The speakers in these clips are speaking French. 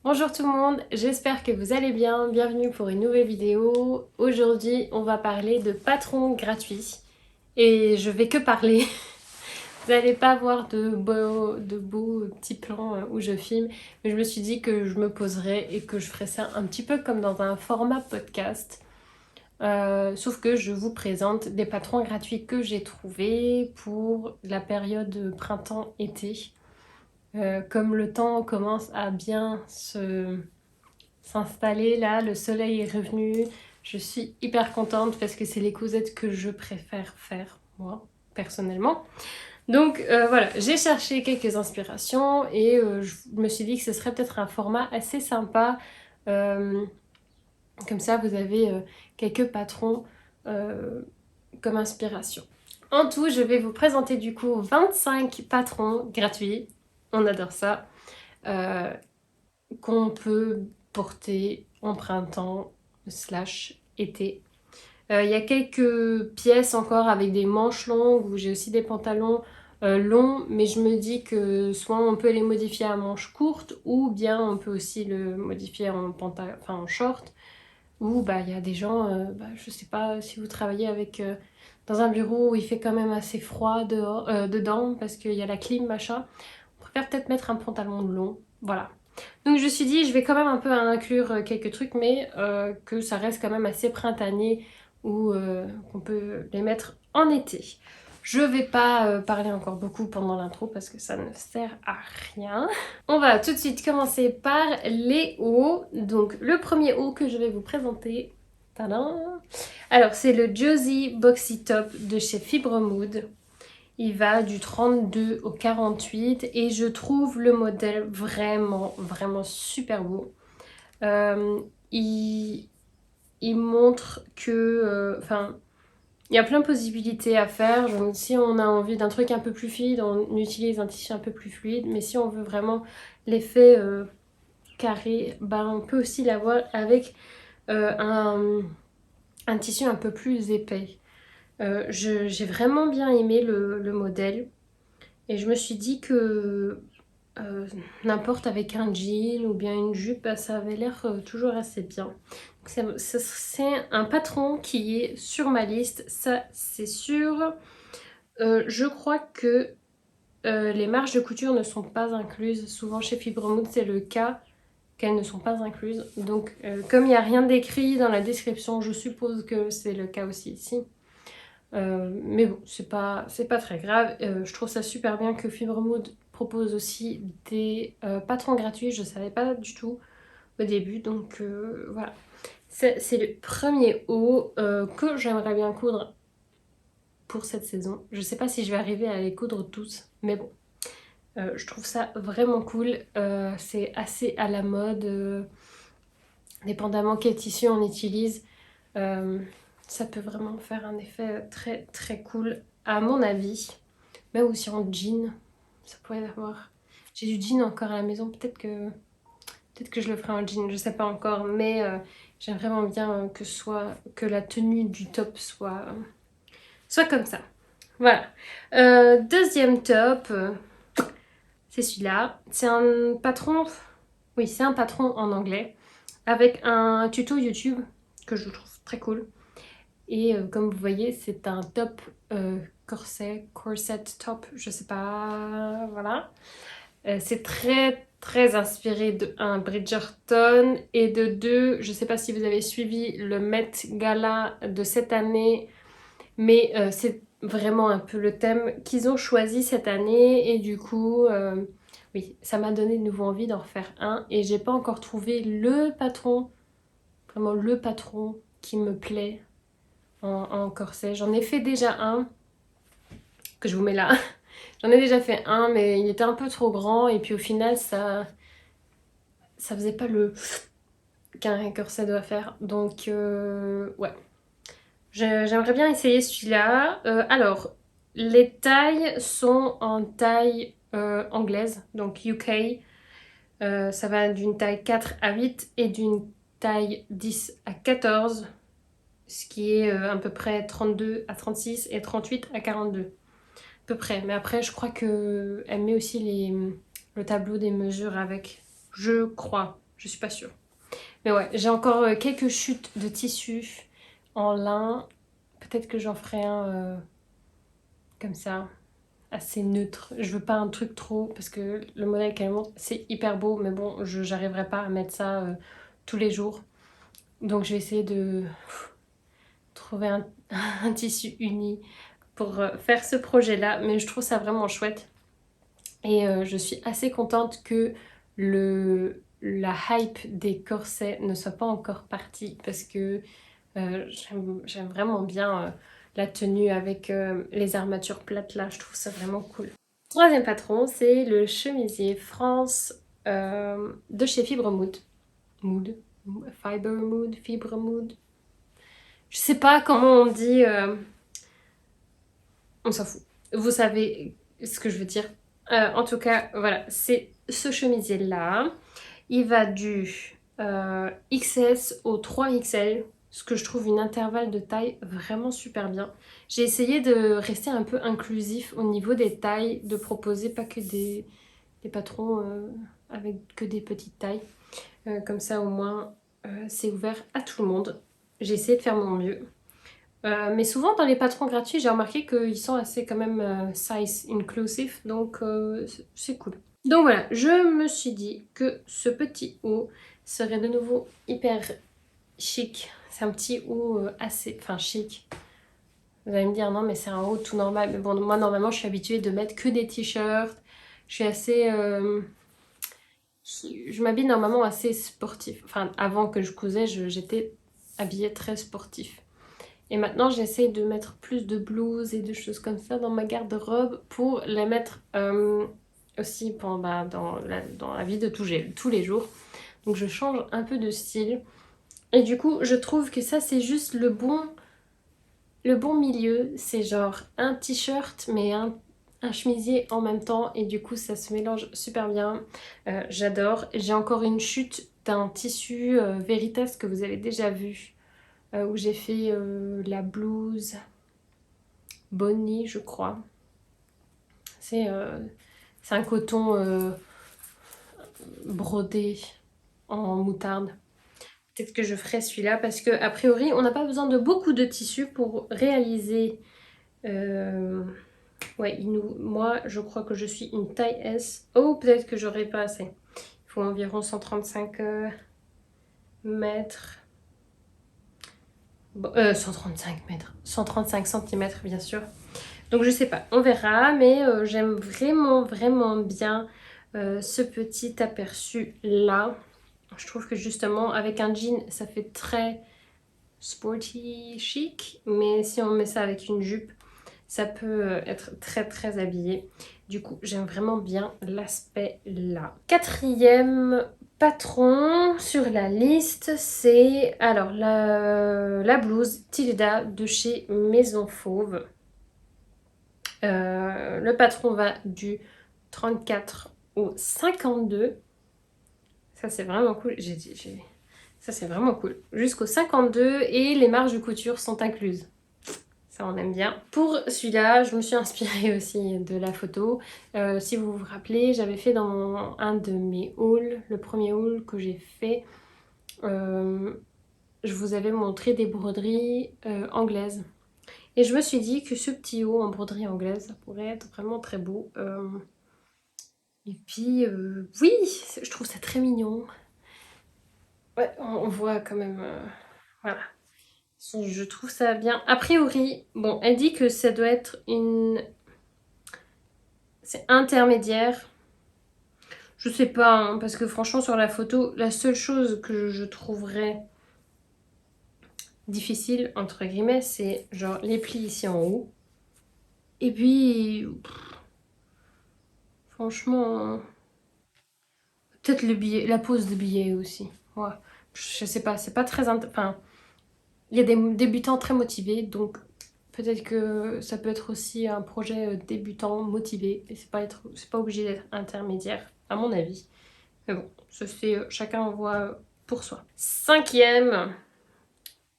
Bonjour tout le monde, j'espère que vous allez bien. Bienvenue pour une nouvelle vidéo. Aujourd'hui, on va parler de patrons gratuits. Et je vais que parler. Vous n'allez pas voir de beaux petits plans où je filme. Mais je me suis dit que je me poserais et que je ferais ça un petit peu comme dans un format podcast. Sauf que je vous présente des patrons gratuits que j'ai trouvés pour la période printemps-été. Comme le temps commence à bien s'installer là, le soleil est revenu. Je suis hyper contente parce que c'est les causettes que je préfère faire, moi, personnellement. Donc voilà, j'ai cherché quelques inspirations et je me suis dit que ce serait peut-être un format assez sympa. Euh, Comme ça, vous avez quelques patrons euh, comme inspiration. En tout, je vais vous présenter du coup 25 patrons gratuits. On adore ça. Euh, qu'on peut porter en printemps slash été. Il y a quelques pièces encore avec des manches longues où j'ai aussi des pantalons longs, mais je me dis que soit on peut les modifier à manches courtes ou bien on peut aussi le modifier en pantalon, enfin en short. Ou bah il y a des gens, je sais pas si vous travaillez avec dans un bureau où il fait quand même assez froid dehors, dedans parce qu'il y a la clim machin. On préfère peut-être mettre un pantalon long, voilà. Donc je me suis dit, je vais quand même un peu inclure quelques trucs, mais que ça reste quand même assez printanier ou qu'on peut les mettre en été. Je vais pas parler encore beaucoup pendant l'intro parce que ça ne sert à rien. On va tout de suite commencer par les hauts. Donc le premier haut que je vais vous présenter, tadam. Alors c'est le Josie Boxy Top de chez Fibre Mood. Il va du 32 au 48 et je trouve le modèle vraiment, vraiment super beau. Euh, il, il montre que... Enfin, il y a plein de possibilités à faire. Donc, si on a envie d'un truc un peu plus fluide, on utilise un tissu un peu plus fluide. Mais si on veut vraiment l'effet carré, bah, on peut aussi l'avoir avec euh, un, un tissu un peu plus épais. J'ai vraiment bien aimé le modèle. Et je me suis dit que n'importe avec un jean ou bien une jupe, bah, ça avait l'air toujours assez bien. C'est un patron qui est sur ma liste, ça c'est sûr. Je crois que les marges de couture ne sont pas incluses. Souvent chez Fibremood c'est le cas qu'elles ne sont pas incluses. Donc comme il n'y a rien d'écrit dans la description, je suppose que c'est le cas aussi ici. Mais bon, c'est pas très grave. Je trouve ça super bien que Fibremood propose aussi des patrons gratuits. Je savais pas du tout au début, donc voilà. C'est le premier haut que j'aimerais bien coudre pour cette saison. Je sais pas si je vais arriver à les coudre tous, mais bon. Je trouve ça vraiment cool. C'est assez à la mode, dépendamment quel tissu on utilise. Euh, Ça peut vraiment faire un effet très très cool, à mon avis. Même aussi en jean, ça pourrait avoir. J'ai du jean encore à la maison, peut-être que je le ferai en jean, je sais pas encore, mais j'aime vraiment bien que la tenue du top soit comme ça. Voilà. Deuxième top, c'est celui-là. C'est un patron, oui, c'est un patron en anglais avec un tuto YouTube que je trouve très cool. Et comme vous voyez, c'est un top corset top, je sais pas, voilà. C'est très très inspiré de un Bridgerton et de deux, je sais pas si vous avez suivi le Met Gala de cette année, mais c'est vraiment un peu le thème qu'ils ont choisi cette année et du coup, oui, ça m'a donné de nouveau envie d'en refaire un et j'ai pas encore trouvé le patron, vraiment le patron qui me plaît en corset. J'en ai fait déjà un, que je vous mets là. J'en ai déjà fait un, mais il était un peu trop grand. Et puis au final, ça faisait pas le qu'un corset doit faire. Donc, ouais. J'aimerais bien essayer celui-là. Alors, les tailles sont en taille anglaise, donc UK. Ça va d'une taille 4 à 8 et d'une taille 10 à 14, ce qui est à peu près 32 à 36 et 38 à 42. Peu près. Mais après, je crois que elle met aussi le tableau des mesures avec. Je crois. Je suis pas sûre. Mais ouais, j'ai encore quelques chutes de tissu en lin. Peut-être que j'en ferai un comme ça, assez neutre. Je veux pas un truc trop, parce que le modèle qu'elle montre, c'est hyper beau, mais bon, j'arriverai pas à mettre ça tous les jours. Donc je vais essayer de trouver un tissu uni pour faire ce projet-là, mais je trouve ça vraiment chouette. Et je suis assez contente que la hype des corsets ne soit pas encore partie, parce que j'aime vraiment bien la tenue avec les armatures plates là, je trouve ça vraiment cool. Troisième patron, c'est le chemisier France de chez Fibre Mood. Mood, Fiber Mood, Fibre Mood. Je sais pas comment on dit, on s'en fout. Vous savez ce que je veux dire. En tout cas, voilà, c'est ce chemisier là. Il va du XS au 3XL, ce que je trouve une intervalle de taille vraiment super bien. J'ai essayé de rester un peu inclusif au niveau des tailles, de proposer pas que des patrons avec que des petites tailles. Comme ça au moins c'est ouvert à tout le monde. J'ai essayé de faire mon mieux. Mais souvent dans les patrons gratuits, j'ai remarqué qu'ils sont assez quand même size inclusive, donc c'est cool. Donc voilà, je me suis dit que ce petit haut serait de nouveau hyper chic. C'est un petit haut assez, enfin chic. Vous allez me dire non mais c'est un haut tout normal. Mais bon, moi normalement je suis habituée de mettre que des t-shirts. Je suis assez... je m'habille normalement assez sportif. Enfin avant que je cousais, j'étais habillée très sportif. Et maintenant j'essaie de mettre plus de blouses et de choses comme ça dans ma garde-robe pour les mettre aussi dans la vie de tous les jours. Donc je change un peu de style. Et du coup, je trouve que ça, c'est juste le bon milieu. C'est genre un t-shirt, mais un chemisier en même temps. Et du coup, ça se mélange super bien. J'adore. J'ai encore une chute d'un tissu Veritas que vous avez déjà vu. Où j'ai fait la blouse Bonnie, je crois. C'est un coton brodé en moutarde. Peut-être que je ferai celui-là parce que a priori on n'a pas besoin de beaucoup de tissu pour réaliser. Ouais, moi je crois que je suis une taille S. Oh, peut-être que j'aurai pas assez. Il faut environ 135 mètres. Bon, 135 mètres. 135 centimètres bien sûr. Donc je sais pas, on verra. Mais j'aime vraiment vraiment bien ce petit aperçu là. Je trouve que justement avec un jean ça fait très sporty chic, mais si on met ça avec une jupe, ça peut être très très habillé. Du coup, j'aime vraiment bien l'aspect là. Quatrième patron sur la liste, c'est alors la blouse Tilda de chez Maison Fauve. Le patron va du 34 au 52. Ça c'est vraiment cool. Ça c'est vraiment cool. Jusqu'au 52 et les marges de couture sont incluses. Ça on aime bien. Pour celui-là, je me suis inspirée aussi de la photo. Si vous vous rappelez, j'avais fait dans un de mes hauls, le premier haul que j'ai fait, je vous avais montré des broderies anglaises. Et je me suis dit que ce petit haut en broderie anglaise, ça pourrait être vraiment très beau. Et puis, oui, je trouve ça très mignon. Ouais, on voit quand même... voilà. Je trouve ça bien. A priori, bon, elle dit que ça doit être c'est intermédiaire. Je sais pas, hein, parce que franchement, sur la photo, la seule chose que je trouverais difficile, entre guillemets, c'est genre les plis ici en haut. Et puis, franchement, peut-être le billet, la pose de billet aussi. Ouais. Je sais pas, c'est pas très... Enfin, il y a des débutants très motivés, donc peut-être que ça peut être aussi un projet débutant motivé. Et c'est pas obligé d'être intermédiaire, à mon avis. Mais bon, ça c'est chacun voit pour soi. Cinquième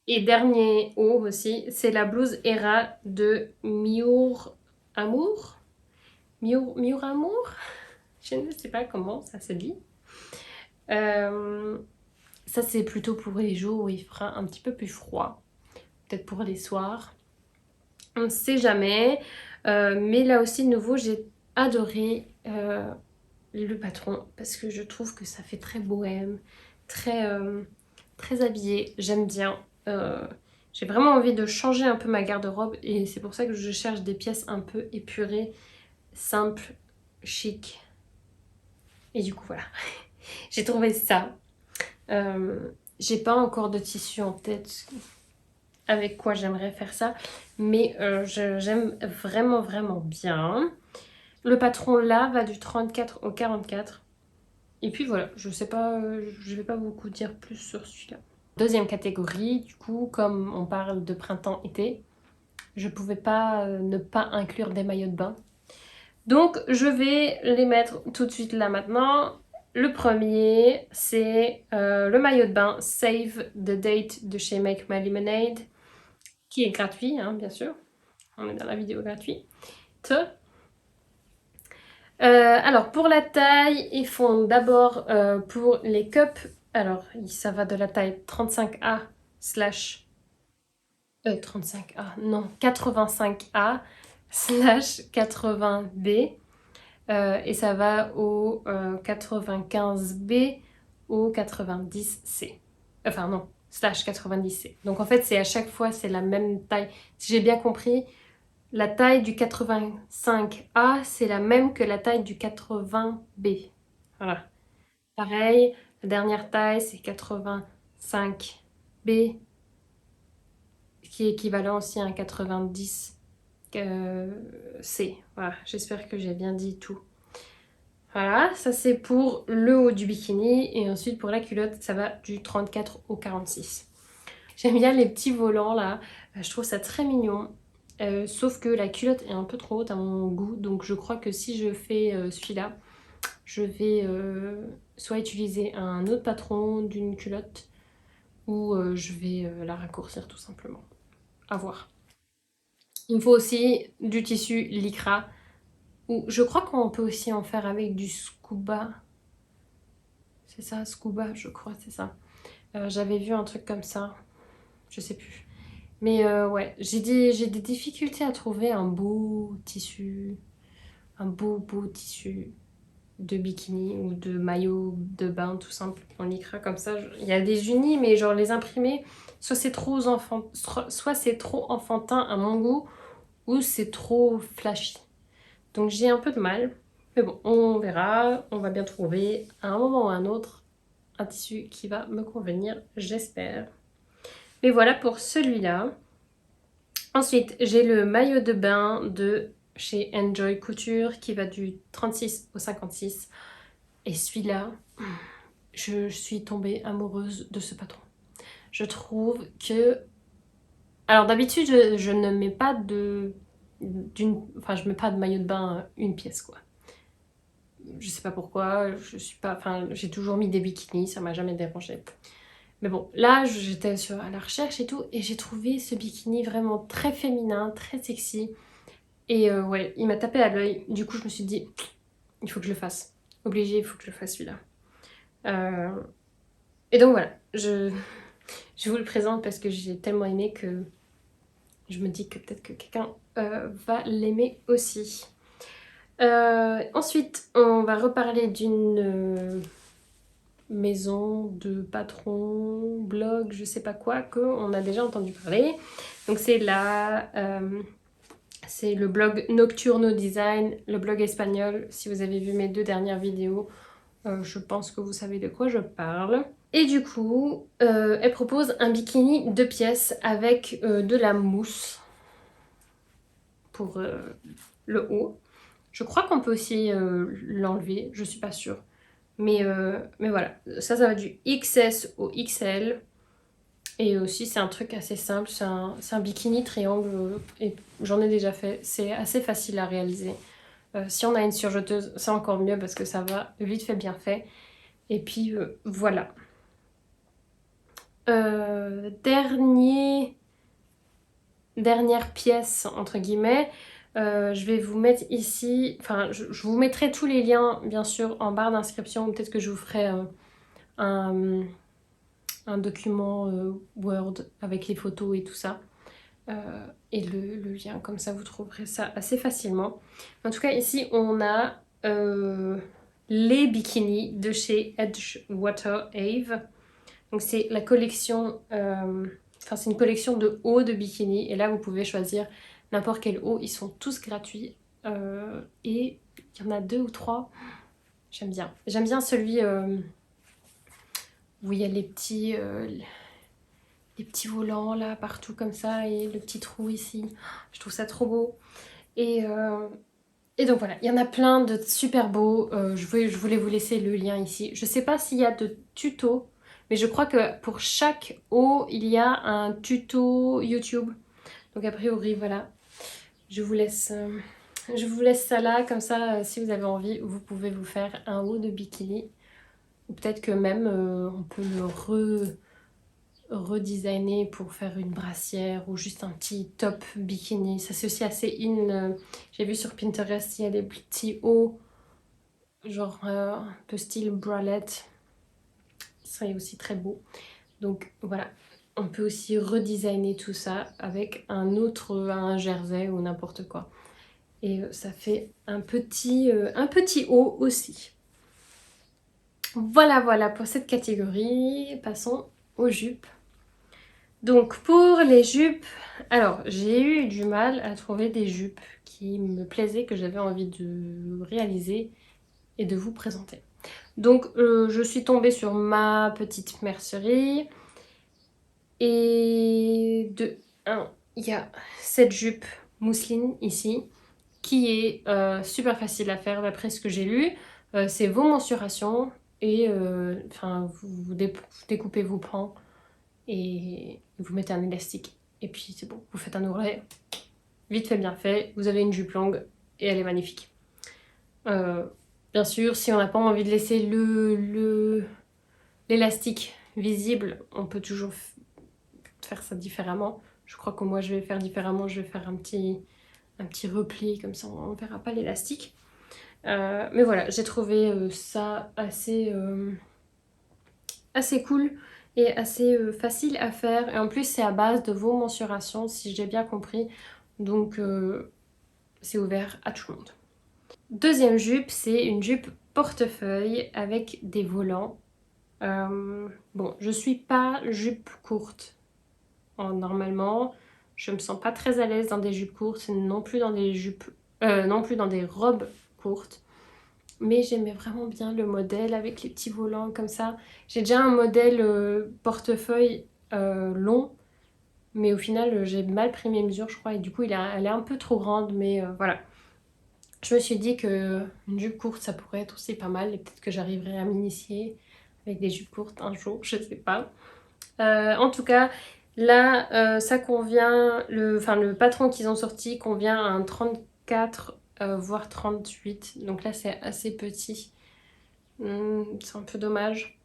et dernier haut aussi, c'est la blouse Hera de Miur Amour. Miur Amour. Je ne sais pas comment ça se dit. Ça c'est plutôt pour les jours où il fera un petit peu plus froid. Peut-être pour les soirs. On ne sait jamais. Mais là aussi, de nouveau, j'ai adoré le patron parce que je trouve que ça fait très bohème, très, très habillé. J'aime bien. J'ai vraiment envie de changer un peu ma garde-robe et c'est pour ça que je cherche des pièces un peu épurées, simples, chic. Et du coup, voilà. J'ai trouvé ça. J'ai pas encore de tissu en tête avec quoi j'aimerais faire ça, mais j'aime vraiment, vraiment bien. Le patron là va du 34 au 44. Et puis voilà, je sais pas, je vais pas beaucoup dire plus sur celui-là. Deuxième catégorie, du coup, comme on parle de printemps-été, je pouvais pas ne pas inclure des maillots de bain. Donc je vais les mettre tout de suite là maintenant. Le premier, c'est le maillot de bain Save the Date de chez Make My Lemonade, qui est gratuit, hein, bien sûr. On est dans la vidéo gratuite. Alors pour la taille, ils font d'abord pour les cups. Alors ça va de la taille 35A slash 35A, non 85A slash 80B. Et ça va au 95B au 90C. Enfin non, slash 90C. Donc en fait c'est à chaque fois c'est la même taille. Si j'ai bien compris, la taille du 85A, c'est la même que la taille du 80B. Voilà. Pareil, la dernière taille, c'est 85B, qui est équivalent aussi à un 90C. Voilà, j'espère que j'ai bien dit tout. Voilà, ça c'est pour le haut du bikini. Et ensuite pour la culotte, ça va du 34 au 46. J'aime bien les petits volants là. Je trouve ça très mignon. Sauf que la culotte est un peu trop haute à mon goût. Donc je crois que si je fais celui-là, je vais soit utiliser un autre patron d'une culotte ou je vais la raccourcir tout simplement. À voir. Il me faut aussi du tissu lycra. Ou je crois qu'on peut aussi en faire avec du scuba. C'est ça, scuba, je crois, c'est ça. J'avais vu un truc comme ça. Je sais plus. Mais ouais, j'ai des difficultés à trouver un beau tissu, un beau tissu de bikini ou de maillot de bain tout simple en lycra comme ça. Il y a des unis, mais genre les imprimer, soit c'est trop soit c'est trop enfantin à mon goût, ou c'est trop flashy. Donc j'ai un peu de mal. Mais bon, on verra, on va bien trouver à un moment ou à un autre un tissu qui va me convenir, j'espère. Mais voilà pour celui-là. Ensuite, j'ai le maillot de bain de chez Enjoy Couture qui va du 36 au 56. Et celui-là, je suis tombée amoureuse de ce patron. Je trouve que... Alors d'habitude, je ne mets pas Enfin, je mets pas de maillot de bain une pièce, quoi. Je sais pas pourquoi, je suis pas... Enfin, j'ai toujours mis des bikinis, ça m'a jamais dérangé. Mais bon, là, j'étais à la recherche et tout, et j'ai trouvé ce bikini vraiment très féminin, très sexy. Et ouais, il m'a tapé à l'œil. Du coup, je me suis dit, il faut que je le fasse. Obligé, il faut que je le fasse celui-là. Et donc voilà, je vous le présente parce que j'ai tellement aimé que je me dis que peut-être que quelqu'un va l'aimer aussi. Ensuite, on va reparler d'une maison de patron, blog, je sais pas quoi, qu'on a déjà entendu parler. Donc c'est c'est le blog Nocturno Design, le blog espagnol. Si vous avez vu mes 2 dernières vidéos, je pense que vous savez de quoi je parle. Et du coup, elle propose un bikini 2 pièces avec de la mousse pour le haut. Je crois qu'on peut aussi l'enlever, je suis pas sûre. Mais voilà, ça va du XS au XL. Et aussi, c'est un truc assez simple, c'est un bikini triangle. Et j'en ai déjà fait, c'est assez facile à réaliser. Si on a une surjeteuse, c'est encore mieux parce que ça va vite fait, bien fait. Et puis voilà. Dernière pièce, entre guillemets. Je vais vous mettre ici, enfin je vous mettrai tous les liens bien sûr en barre d'inscription, peut-être que je vous ferai un, un document Word avec les photos et tout ça. Et le lien, comme ça vous trouverez ça assez facilement. En tout cas, ici on a les bikinis de chez Edgewater Ave. Donc c'est la collection, enfin c'est une collection de hauts de bikini. Et là vous pouvez choisir n'importe quel haut, ils sont tous gratuits. Et il y en a 2 ou 3. J'aime bien. J'aime bien celui où il y a les petits volants là partout comme ça et le petit trou ici. Je trouve ça trop beau. Et, euh, et donc voilà, il y en a plein de super beaux. Je voulais vous laisser le lien ici. Je sais pas s'il y a de tutos, mais je crois que pour chaque haut, il y a un tuto YouTube. Donc a priori, voilà. Je vous laisse, je vous laisse ça là, comme ça, si vous avez envie, vous pouvez vous faire un haut de bikini. Ou peut-être que même on peut le redesigner pour faire une brassière ou juste un petit top bikini. Ça c'est aussi assez in. J'ai vu sur Pinterest, il y a des petits hauts, genre un peu style bralette. Ça est aussi très beau. Donc voilà, on peut aussi redesigner tout ça avec un jersey ou n'importe quoi. Et ça fait un petit haut aussi. Voilà, voilà pour cette catégorie. Passons aux jupes. Donc pour les jupes, alors j'ai eu du mal à trouver des jupes qui me plaisaient, que j'avais envie de réaliser et de vous présenter. Donc je suis tombée sur ma petite mercerie et de 1, il y a cette jupe mousseline ici qui est super facile à faire d'après ce que j'ai lu. C'est vos mensurations et vous découpez vos pans et vous mettez un élastique. Et puis c'est bon, vous faites un ourlet, vite fait bien fait, vous avez une jupe longue et elle est magnifique. Bien sûr, si on n'a pas envie de laisser l'élastique visible, on peut toujours faire ça différemment. Je crois que moi je vais faire différemment, je vais faire un petit repli, comme ça on ne verra pas l'élastique. Mais voilà, j'ai trouvé ça assez cool et assez facile à faire. Et en plus, c'est à base de vos mensurations, si j'ai bien compris. Donc, c'est ouvert à tout le monde. Deuxième jupe, c'est une jupe portefeuille avec des volants. Bon, je suis pas jupe courte normalement. Je me sens pas très à l'aise dans des jupes courtes, non plus dans des jupes, non plus dans des robes courtes. Mais j'aimais vraiment bien le modèle avec les petits volants comme ça. J'ai déjà un modèle portefeuille long, mais au final j'ai mal pris mes mesures je crois et du coup elle est un peu trop grande, mais voilà. Je me suis dit que une jupe courte ça pourrait être aussi pas mal et peut-être que j'arriverai à m'initier avec des jupes courtes un jour, je sais pas. En tout cas, là ça convient, le patron qu'ils ont sorti convient à un 34 voire 38, donc là c'est assez petit. C'est un peu dommage.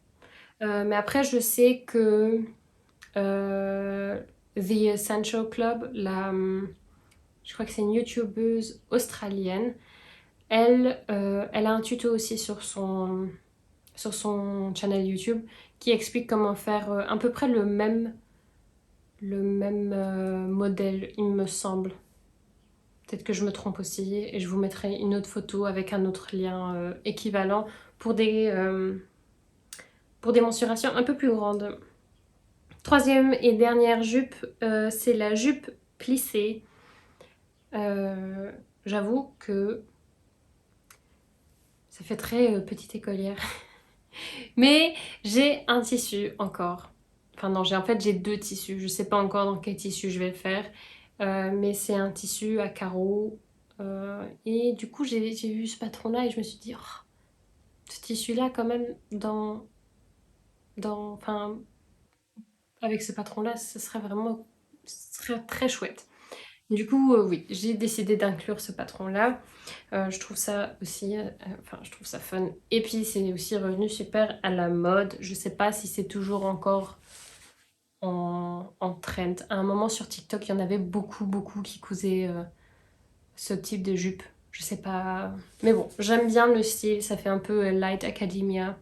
Mais après, je sais que euh, The Essential Club, je crois que c'est une youtubeuse australienne, elle a un tuto aussi sur son channel YouTube qui explique comment faire à peu près le même modèle, il me semble. Peut-être que je me trompe aussi et je vous mettrai une autre photo avec un autre lien équivalent pour pour des mensurations un peu plus grandes. Troisième et dernière jupe, c'est la jupe plissée. J'avoue que ça fait très petite écolière. Mais j'ai un tissu encore. Enfin non, en fait j'ai 2 tissus. Je sais pas encore dans quel tissu je vais le faire. Mais c'est un tissu à carreaux. Et du coup j'ai vu ce patron-là et je me suis dit, oh, ce tissu-là quand même enfin, avec ce patron-là, ce serait très chouette. Du coup, oui, j'ai décidé d'inclure ce patron-là. Je trouve ça aussi, je trouve ça fun. Et puis, c'est aussi revenu super à la mode. Je sais pas si c'est toujours encore en trend. À un moment sur TikTok, il y en avait beaucoup, beaucoup qui cousaient ce type de jupe. Je sais pas. Mais bon, j'aime bien le style. Ça fait un peu light academia.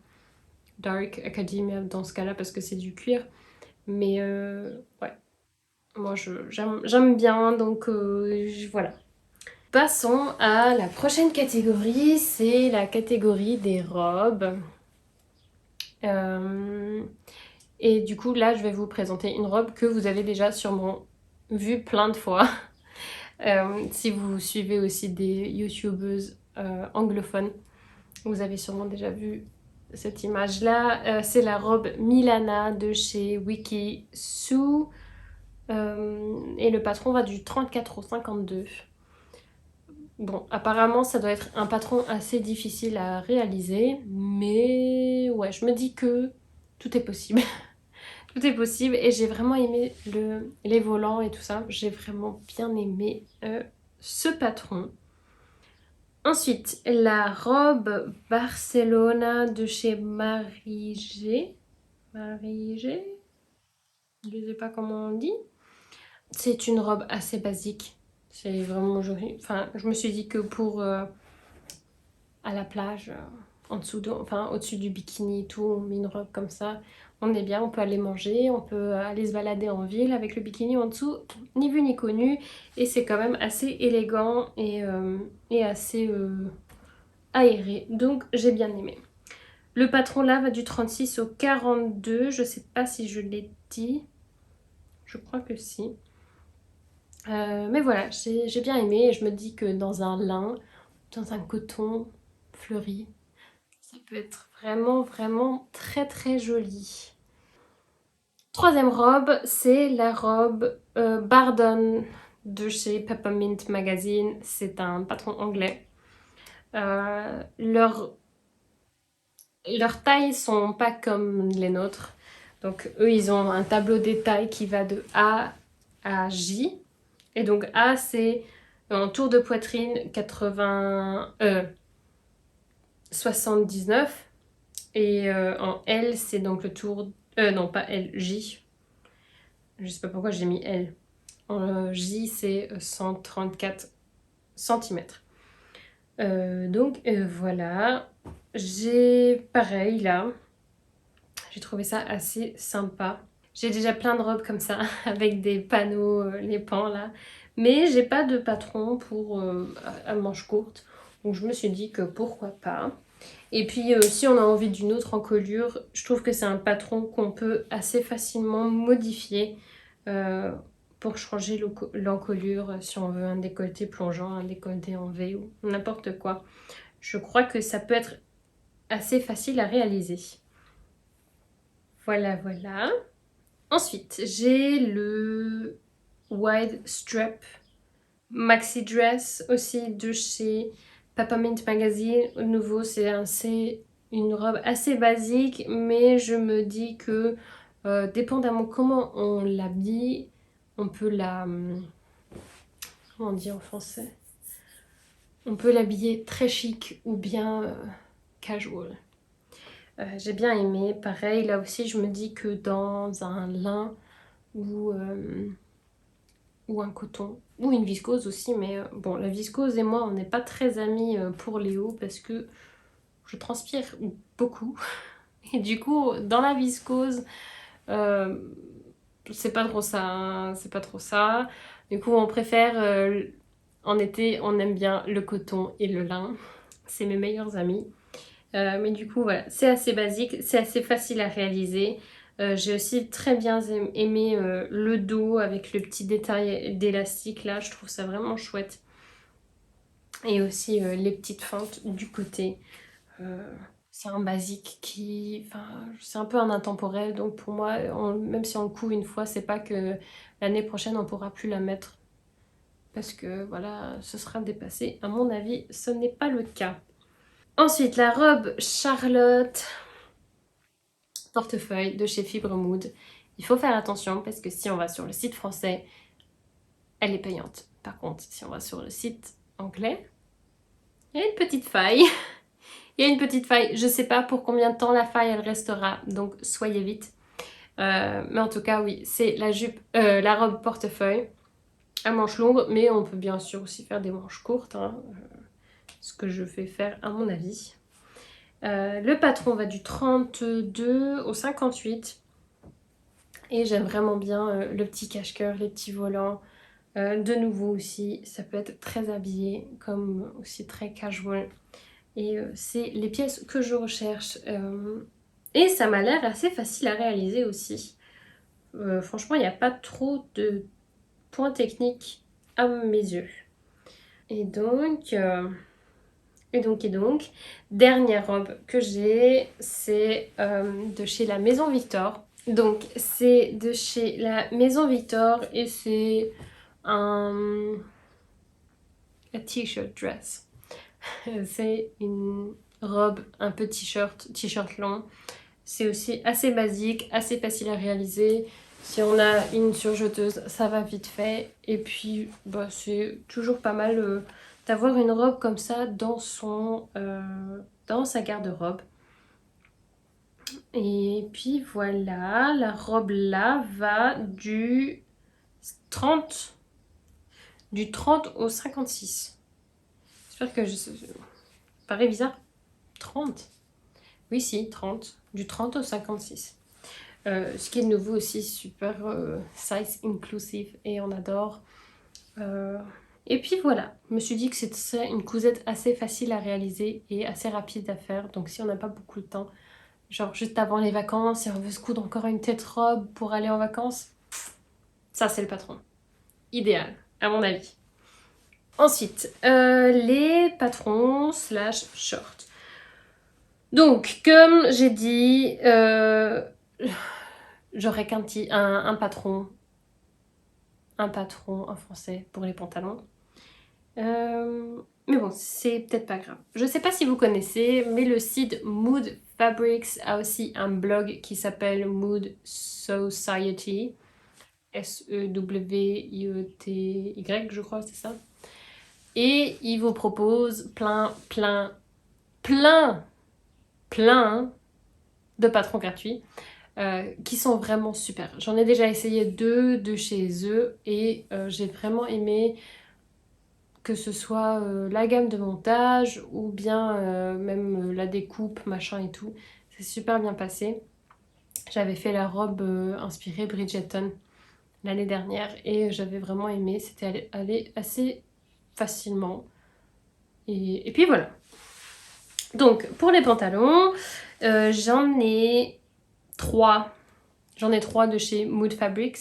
Dark Academia dans ce cas-là parce que c'est du cuir. Mais ouais, moi j'aime bien, donc voilà. Passons à la prochaine catégorie, c'est la catégorie des robes. Et du coup là je vais vous présenter une robe que vous avez déjà sûrement vue plein de fois. Si vous suivez aussi des youtubeuses anglophones, vous avez sûrement déjà vu cette image-là. C'est la robe Milana de chez Wiki Sue. Et le patron va du 34 au 52. Bon, apparemment, ça doit être un patron assez difficile à réaliser, mais ouais, je me dis que tout est possible. Tout est possible et j'ai vraiment aimé les volants et tout ça. J'ai vraiment bien aimé ce patron. Ensuite, la robe Barcelona de chez Marie-G. Marie-G, je ne sais pas comment on dit. C'est une robe assez basique. C'est vraiment joli. Enfin, je me suis dit que pour à la plage, en dessous enfin, au-dessus du bikini et tout, on met une robe comme ça. On est bien, on peut aller manger, on peut aller se balader en ville avec le bikini en dessous, ni vu ni connu. Et c'est quand même assez élégant et assez aéré. Donc j'ai bien aimé. Le patron là va du 36 au 42. Je sais pas si je l'ai dit. Je crois que si. Mais voilà, j'ai bien aimé et je me dis que dans un lin, dans un coton fleuri, ça peut être vraiment, vraiment très, très joli. Troisième robe, c'est la robe Bardon de chez Peppermint Magazine. C'est un patron anglais. Leurs tailles sont pas comme les nôtres. Donc eux, ils ont un tableau des tailles qui va de A à J. Et donc A, c'est en tour de poitrine 79. Et en L, c'est donc le tour... non, pas L, J. Je sais pas pourquoi j'ai mis L. En J, c'est 134 centimètres. Donc voilà. J'ai pareil là. J'ai trouvé ça assez sympa. J'ai déjà plein de robes comme ça, avec des panneaux, les pans là. Mais j'ai pas de patron pour à manches courtes. Donc je me suis dit que pourquoi pas. Et puis si on a envie d'une autre encolure, je trouve que c'est un patron qu'on peut assez facilement modifier pour changer l'encolure si on veut un décolleté plongeant, un décolleté en V ou n'importe quoi. Je crois que ça peut être assez facile à réaliser. Voilà, voilà. Ensuite, j'ai le Wide Strap Maxi Dress aussi de chez Peppermint Magazine. Au nouveau, c'est une robe assez basique, mais je me dis que dépendamment comment on l'habille, on peut comment on dit en français? On peut l'habiller très chic ou bien casual. J'ai bien aimé. Pareil, là aussi, je me dis que dans un lin ou un coton ou une viscose aussi, mais bon, la viscose et moi on n'est pas très amis pour les hauts parce que je transpire beaucoup et du coup dans la viscose euh, c'est pas trop ça, hein, c'est pas trop ça. Du coup on préfère en été, on aime bien le coton et le lin, c'est mes meilleurs amis. Mais du coup, voilà, c'est assez basique, c'est assez facile à réaliser. J'ai aussi très bien aimé le dos avec le petit détail d'élastique là, je trouve ça vraiment chouette. Et aussi les petites fentes du côté. Euh, c'est un basique qui... Enfin, c'est un peu un intemporel, donc pour moi, même si on le coud une fois, c'est pas que l'année prochaine on pourra plus la mettre. Parce que voilà, ce sera dépassé. À mon avis, ce n'est pas le cas. Ensuite, la robe Charlotte portefeuille de chez Fibre Mood. Il faut faire attention parce que si on va sur le site français, elle est payante. Par contre, si on va sur le site anglais, il y a une petite faille. Il y a une petite faille. Je sais pas pour combien de temps la faille elle restera, donc soyez vite. Mais en tout cas, oui, c'est la robe portefeuille à manches longues, mais on peut bien sûr aussi faire des manches courtes, hein, ce que je vais faire à mon avis. Le patron va du 32 au 58. Et j'aime vraiment bien le petit cache-cœur, les petits volants. De nouveau aussi, ça peut être très habillé, comme aussi très casual. Et c'est les pièces que je recherche. Et ça m'a l'air assez facile à réaliser aussi. Franchement, il n'y a pas trop de points techniques à mes yeux. Et donc, dernière robe que j'ai, c'est de chez la Maison Victor. Donc, c'est de chez la Maison Victor et c'est un t-shirt dress. C'est une robe, un peu t-shirt long. C'est aussi assez basique, assez facile à réaliser. Si on a une surjeteuse, ça va vite fait. Et puis, bah, c'est toujours pas mal d'avoir une robe comme ça dans sa garde-robe. Et puis voilà, la robe là va du 30 au 56. J'espère que paraît bizarre. 30. Oui, si, 30. Du 30 au 56. Ce qui est de nouveau aussi super size inclusive et on adore. Et puis voilà, je me suis dit que c'était une cousette assez facile à réaliser et assez rapide à faire. Donc si on n'a pas beaucoup de temps, genre juste avant les vacances et on veut se coudre encore une tête robe pour aller en vacances, ça c'est le patron. Idéal, à mon avis. Ensuite, les patrons slash shorts. Donc, comme j'ai dit, j'aurais un patron en français pour les pantalons. Mais bon, c'est peut-être pas grave. Je sais pas si vous connaissez, mais le site Mood Fabrics a aussi un blog qui s'appelle Mood Society. Sewity, je crois, c'est ça. Et il vous propose plein de patrons gratuits qui sont vraiment super. J'en ai déjà essayé 2 de chez eux et j'ai vraiment aimé que ce soit la gamme de montage ou bien même la découpe, machin et tout. C'est super bien passé. J'avais fait la robe inspirée Bridgerton l'année dernière et j'avais vraiment aimé. C'était allé assez facilement. Et puis voilà. Donc pour les pantalons, j'en ai 3. J'en ai 3 de chez Mood Fabrics.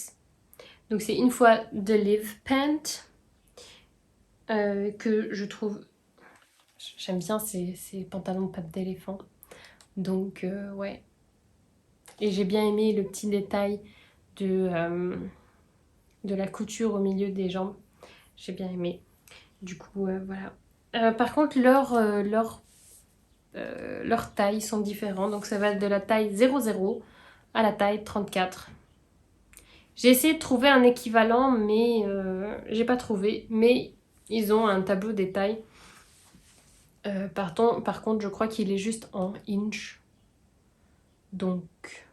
Donc c'est une fois de Live Pant que je trouve... J'aime bien ces pantalons de pattes d'éléphant. Donc ouais. Et j'ai bien aimé le petit détail de la couture au milieu des jambes. J'ai bien aimé. Du coup, voilà. Par contre, leurs tailles sont différentes. Donc ça va de la taille 00 à la taille 34. J'ai essayé de trouver un équivalent, mais j'ai pas trouvé. Mais ils ont un tableau des tailles. Par contre, je crois qu'il est juste en inch. Donc,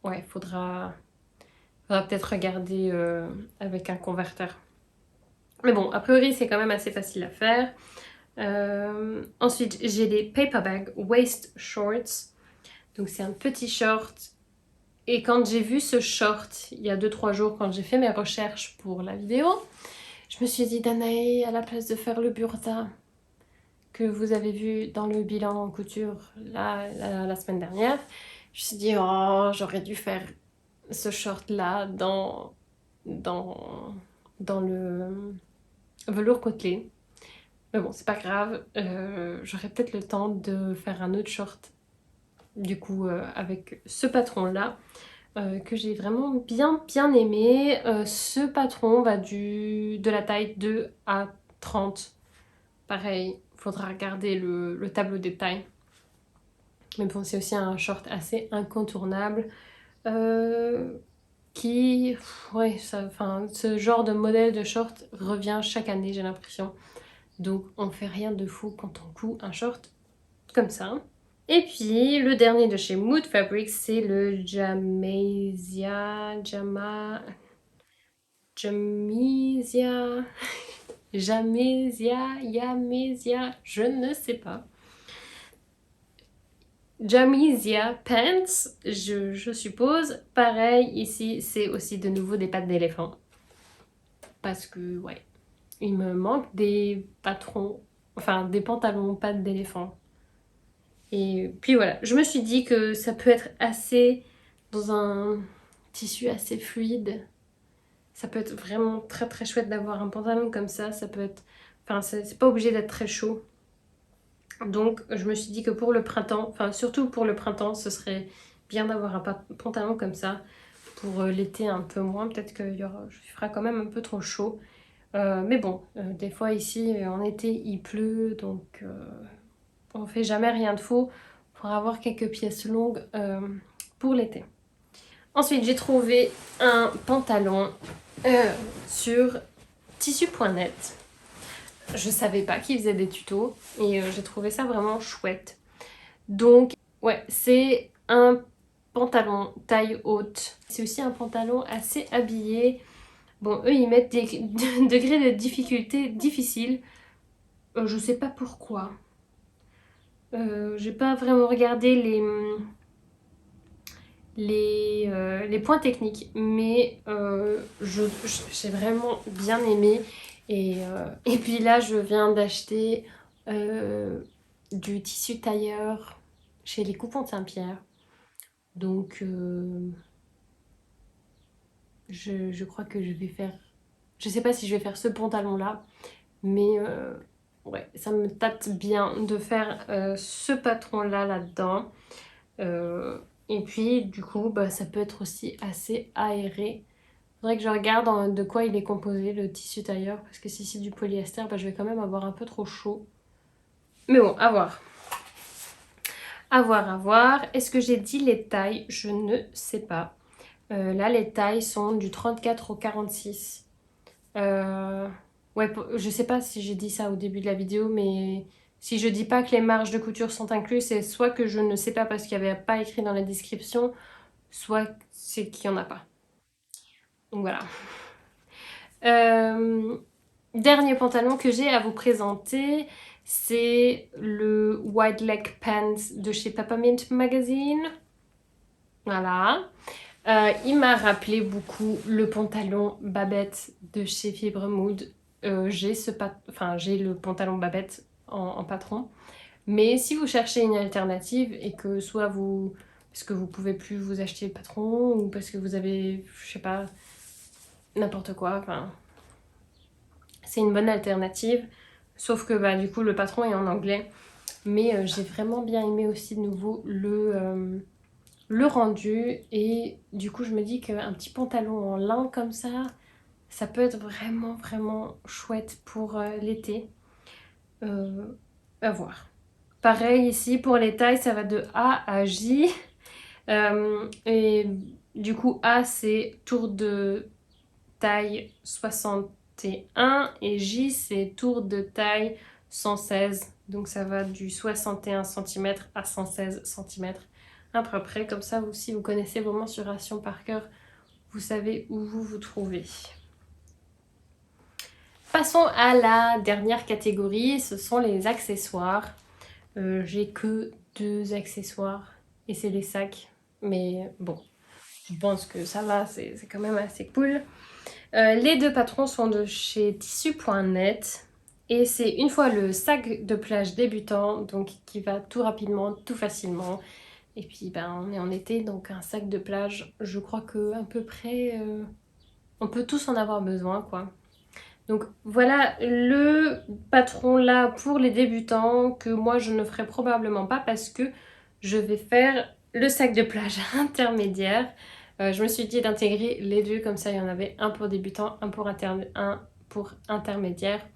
ouais, faudra peut-être regarder avec un converteur. Mais bon, a priori, c'est quand même assez facile à faire. Ensuite, j'ai les Paperbag Waist Shorts. Donc, c'est un petit short. Et quand j'ai vu ce short, il y a 2-3 jours, quand j'ai fait mes recherches pour la vidéo, je me suis dit, Danae, à la place de faire le burda que vous avez vu dans le bilan en couture la semaine dernière, je me suis dit, oh, j'aurais dû faire ce short-là dans le velours côtelé. Mais bon, c'est pas grave. J'aurai peut-être le temps de faire un autre short, du coup, avec ce patron-là, que j'ai vraiment bien aimé. Ce patron va de la taille 2 à 30. Pareil, il faudra regarder le tableau des tailles. Mais bon, c'est aussi un short assez incontournable. Ouais, ce genre de modèle de short revient chaque année, j'ai l'impression. Donc, on fait rien de fou quand on coud un short comme ça. Et puis, le dernier de chez Mood Fabrics, c'est le Jamesia, je ne sais pas. Jamisia Pants, je suppose. Pareil, ici, c'est aussi de nouveau des pattes d'éléphant. Parce que, ouais, il me manque des patrons, enfin des pantalons pattes d'éléphant. Et puis voilà, je me suis dit que ça peut être assez dans un tissu assez fluide. Ça peut être vraiment très très chouette d'avoir un pantalon comme ça peut être... Enfin, c'est pas obligé d'être très chaud. Donc je me suis dit que pour le printemps, enfin surtout pour le printemps, ce serait bien d'avoir un pantalon comme ça. Pour l'été un peu moins, peut-être qu'il fera quand même un peu trop chaud. Mais bon, des fois ici en été il pleut, donc on fait jamais rien de faux pour avoir quelques pièces longues pour l'été. Ensuite j'ai trouvé un pantalon sur tissu.net. Je savais pas qu'ils faisaient des tutos et j'ai trouvé ça vraiment chouette. Donc ouais, c'est un pantalon taille haute. C'est aussi un pantalon assez habillé. Bon, eux ils mettent des degrés de difficulté difficiles. Je sais pas pourquoi. J'ai pas vraiment regardé les points techniques, mais j'ai vraiment bien aimé. Et puis là, je viens d'acheter du tissu tailleur chez les Coupons de Saint-Pierre. Donc, je crois que je vais faire... Je sais pas si je vais faire ce pantalon-là, mais ouais, ça me tâte bien de faire ce patron-là là-dedans. Et puis, du coup, bah, ça peut être aussi assez aéré. Faudrait que je regarde de quoi il est composé, le tissu tailleur, parce que si c'est du polyester, bah, je vais quand même avoir un peu trop chaud. Mais bon, à voir. À voir, à voir. Est-ce que j'ai dit les tailles? Je ne sais pas. Là, les tailles sont du 34 au 46. Ouais, je sais pas si j'ai dit ça au début de la vidéo, mais si je dis pas que les marges de couture sont incluses, c'est soit que je ne sais pas parce qu'il n'y avait pas écrit dans la description, soit c'est qu'il n'y en a pas. Donc voilà. Dernier pantalon que j'ai à vous présenter, c'est le Wide Leg Pants de chez Peppermint Magazine. Voilà. Il m'a rappelé beaucoup le pantalon Babette de chez Fibre Mood. J'ai le pantalon Babette en patron. Mais si vous cherchez une alternative et que soit vous... parce que vous pouvez plus vous acheter le patron ou parce que vous avez, je sais pas, n'importe quoi, enfin... C'est une bonne alternative. Sauf que bah, du coup, le patron est en anglais. Mais j'ai vraiment bien aimé aussi de nouveau le rendu. Et du coup, je me dis qu'un petit pantalon en lin comme ça peut être vraiment, vraiment chouette pour l'été. À voir. Pareil ici, pour les tailles, ça va de A à J. Et du coup, A, c'est tour de taille 61 et J, c'est tour de taille 116. Donc ça va du 61 cm à 116 cm. À peu près, comme ça, si vous connaissez vos mensurations par cœur, vous savez où vous vous trouvez. Passons à la dernière catégorie, ce sont les accessoires. J'ai que 2 accessoires et c'est les sacs. Mais bon, je pense que ça va, c'est quand même assez cool. Les 2 patrons sont de chez tissu.net et c'est une fois le sac de plage débutant, donc qui va tout rapidement, tout facilement. Et puis ben, on est en été, donc un sac de plage, je crois que à peu près, on peut tous en avoir besoin, quoi. Donc voilà le patron là pour les débutants que moi je ne ferai probablement pas parce que je vais faire le sac de plage intermédiaire. Je me suis dit d'intégrer les deux, comme ça il y en avait un pour débutants, un pour intermédiaire.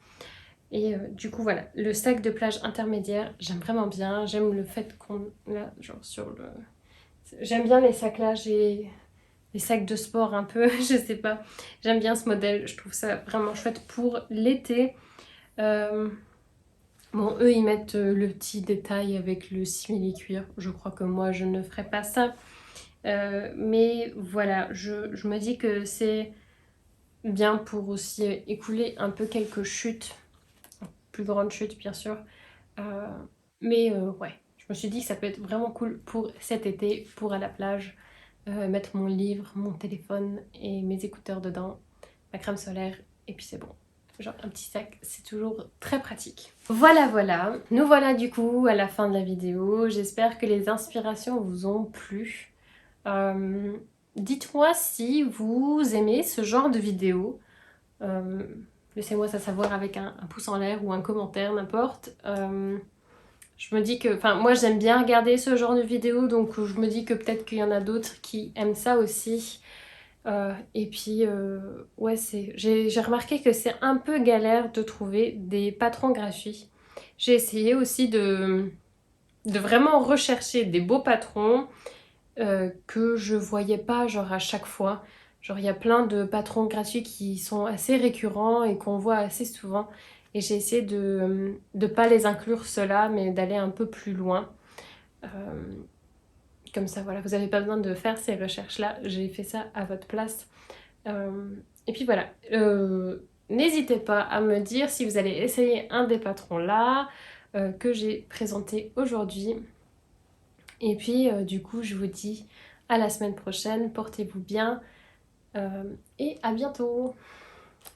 Et du coup voilà, le sac de plage intermédiaire, j'aime vraiment bien. J'aime le fait qu'on... Là, genre sur le... J'aime bien les sacs là, j'ai les sacs de sport un peu, je sais pas. J'aime bien ce modèle, je trouve ça vraiment chouette pour l'été. Bon, eux, ils mettent le petit détail avec le simili-cuir. Je crois que moi, je ne ferai pas ça. Mais voilà, je me dis que c'est bien pour aussi écouler un peu quelques chutes. Plus grandes chutes, bien sûr. Mais ouais, me suis dit que ça peut être vraiment cool pour cet été, pour à la plage, mettre mon livre, mon téléphone et mes écouteurs dedans, ma crème solaire et puis c'est bon. Genre un petit sac, c'est toujours très pratique. Voilà, nous voilà du coup à la fin de la vidéo. J'espère que les inspirations vous ont plu. Dites-moi si vous aimez ce genre de vidéo. Laissez-moi ça savoir avec un pouce en l'air ou un commentaire, n'importe. Je me dis que, enfin moi j'aime bien regarder ce genre de vidéos, donc je me dis que peut-être qu'il y en a d'autres qui aiment ça aussi. Et puis ouais, j'ai remarqué que c'est un peu galère de trouver des patrons gratuits. J'ai essayé aussi de vraiment rechercher des beaux patrons que je voyais pas genre à chaque fois. Genre il y a plein de patrons gratuits qui sont assez récurrents et qu'on voit assez souvent. Et j'ai essayé de pas les inclure ceux-là, mais d'aller un peu plus loin. Euh, Comme ça, voilà, vous n'avez pas besoin de faire ces recherches-là. J'ai fait ça à votre place. Et puis voilà. N'hésitez pas à me dire si vous allez essayer un des patrons là que j'ai présenté aujourd'hui. Et puis du coup, je vous dis à la semaine prochaine. Portez-vous bien et à bientôt.